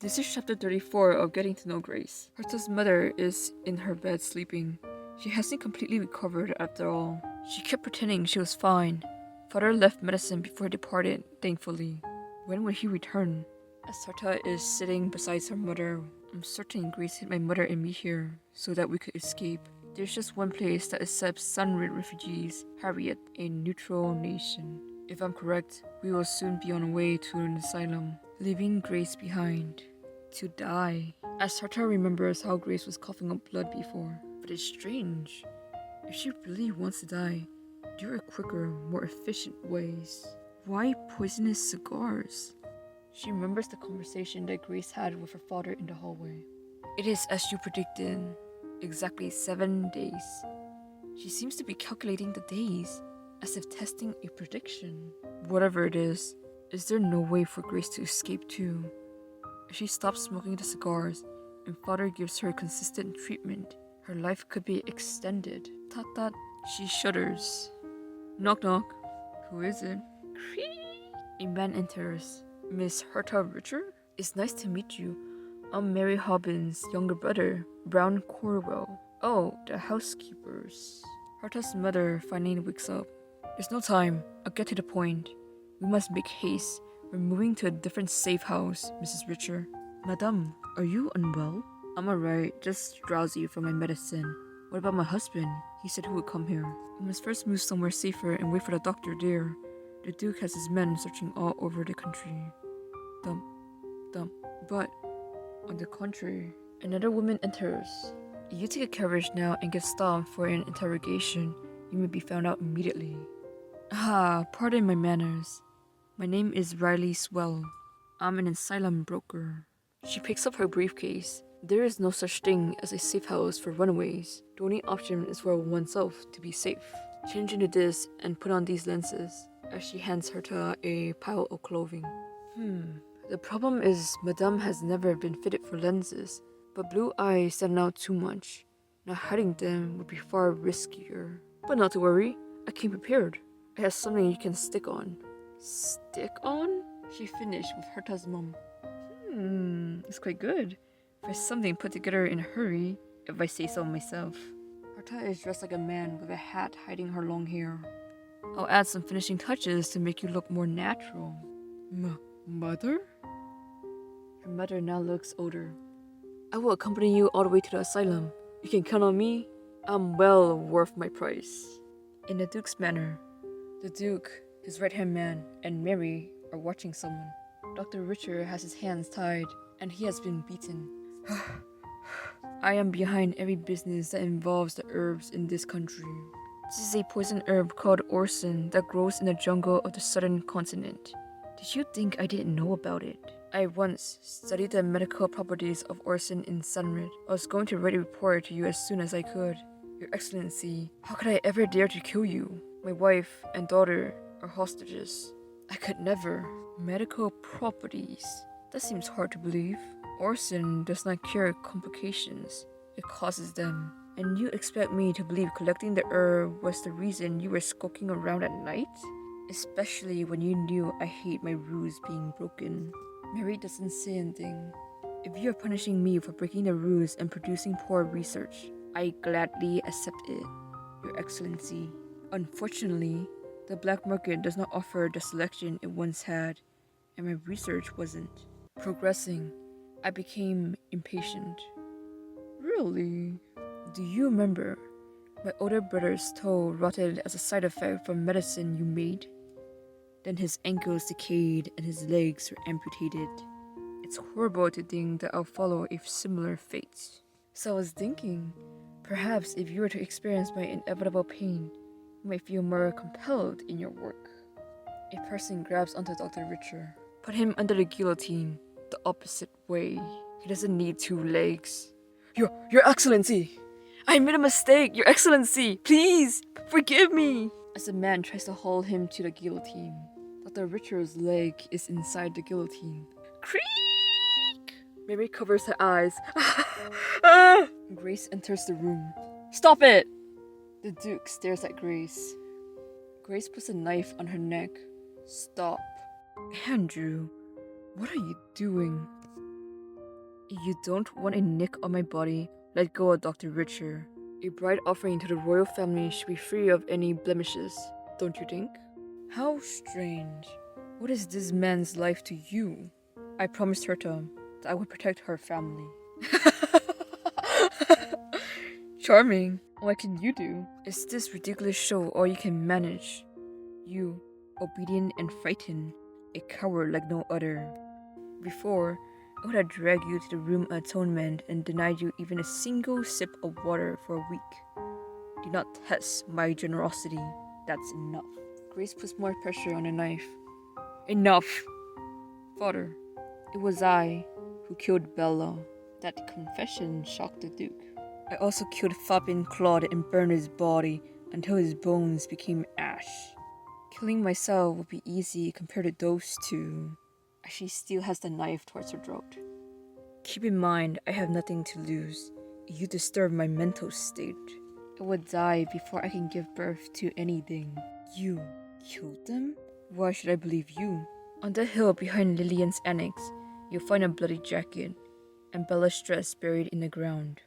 This is chapter 34 of Getting to Know Grace. Herta's mother is in her bed sleeping. She hasn't completely recovered after all. She kept pretending she was fine. Father left medicine before he departed, thankfully. When would he return? As Herta is sitting beside her mother, I'm certain Grace hid my mother and me here so that we could escape. There's just one place that accepts Sunrid refugees, Harriet, a neutral nation. If I'm correct, we will soon be on our way to an asylum, leaving Grace behind. To die. As Herta remembers how Grace was coughing up blood before. But it's strange. If she really wants to die, there are quicker, more efficient ways. Why poisonous cigars? She remembers the conversation that Grace had with her father in the hallway. It is as you predicted. Exactly 7 days. She seems to be calculating the days, as if testing a prediction. Whatever it is there no way for Grace to escape too? If she stops smoking the cigars and father gives her consistent treatment, her life could be extended. Tat. She shudders. Knock knock. Who is it? Creak. A man enters. Miss Herta Richard? It's nice to meet you. I'm Mary Hobbins' younger brother, Brown Corwell. Oh, the housekeepers. Herta's mother finally wakes up. There's no time. I'll get to the point. We must make haste. We're moving to a different safe house, Mrs. Richard. Madame, are you unwell? I'm alright, just drowsy from my medicine. What about my husband? He said he would come here. We must first move somewhere safer and wait for the doctor there. The Duke has his men searching all over the country. Dump. But, on the contrary, another woman enters. If you take a carriage now and get stopped for an interrogation, you may be found out immediately. Pardon my manners. My name is Riley Swell. I'm an asylum broker. She picks up her briefcase. There is no such thing as a safe house for runaways. The only option is for oneself to be safe. Change into this and put on these lenses, as she hands Herta a pile of clothing. The problem is Madame has never been fitted for lenses, but blue eyes stand out too much. Now hiding them would be far riskier. But not to worry, I came prepared. I have something you can stick on. Stick on? She finished with Herta's mom. It's quite good. For something put together in a hurry, if I say so myself. Herta is dressed like a man with a hat hiding her long hair. I'll add some finishing touches to make you look more natural. Mother? Her mother now looks older. I will accompany you all the way to the asylum. You can count on me. I'm well worth my price. In the Duke's manor, the Duke, his right-hand man, and Mary are watching someone. Dr. Richard has his hands tied, and he has been beaten. I am behind every business that involves the herbs in this country. This is a poison herb called orson that grows in the jungle of the southern continent. Did you think I didn't know about it? I once studied the medical properties of orson in Sunrid. I was going to write a report to you as soon as I could. Your Excellency, how could I ever dare to kill you? My wife and daughter are hostages. I could never. Medical properties. That seems hard to believe. Orson does not cure complications. It causes them. And you expect me to believe collecting the herb was the reason you were skulking around at night? Especially when you knew I hate my ruse being broken. Mary doesn't say anything. If you are punishing me for breaking the ruse and producing poor research, I gladly accept it, Your Excellency. Unfortunately, the black market does not offer the selection it once had, and my research wasn't progressing. I became impatient. Really? Do you remember? My older brother's toe rotted as a side effect from medicine you made. Then his ankles decayed and his legs were amputated. It's horrible to think that I'll follow a similar fate. So I was thinking, perhaps if you were to experience my inevitable pain, you might feel more compelled in your work. A person grabs onto Dr. Richard. Put him under the guillotine, the opposite way. He doesn't need 2 legs. Your Excellency! I made a mistake, Your Excellency! Please, forgive me! As the man tries to haul him to the guillotine, Dr. Richard's leg is inside the guillotine. Creak! Mary covers her eyes. Grace enters the room. Stop it! The Duke stares at Grace. Grace puts a knife on her neck. Stop. Andrew, what are you doing? If you don't want a nick on my body, let go of Dr. Richer. A bride offering to the royal family should be free of any blemishes, don't you think? How strange. What is this man's life to you? I promised Herta that I would protect her family. Charming. What can you do? Is this ridiculous show all you can manage? You, obedient and frightened, a coward like no other. Before, I would have dragged you to the room of atonement and denied you even a single sip of water for a week. Do not test my generosity. That's enough. Grace puts more pressure on the knife. Enough! Father, it was I who killed Bella. That confession shocked the Duke. I also killed Fabin Claude and burned his body until his bones became ash. Killing myself would be easy compared to those two. She still has the knife towards her throat. Keep in mind, I have nothing to lose. If you disturb my mental state, I will die before I can give birth to anything. You killed them? Why should I believe you? On the hill behind Lillian's annex, you'll find a bloody jacket and Bella's dress buried in the ground.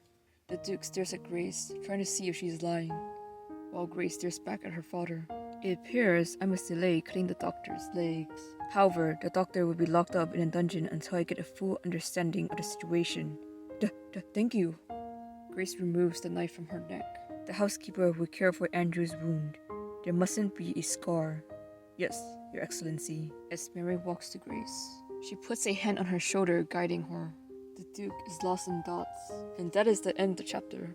The Duke stares at Grace, trying to see if she's lying, while Grace stares back at her father. It appears I must delay cutting the doctor's legs. However, the doctor will be locked up in a dungeon until I get a full understanding of the situation. Thank you. Grace removes the knife from her neck. The housekeeper will care for Andrew's wound. There mustn't be a scar. Yes, Your Excellency. As Mary walks to Grace, she puts a hand on her shoulder, guiding her. The Duke is lost in thoughts. And that is the end of the chapter.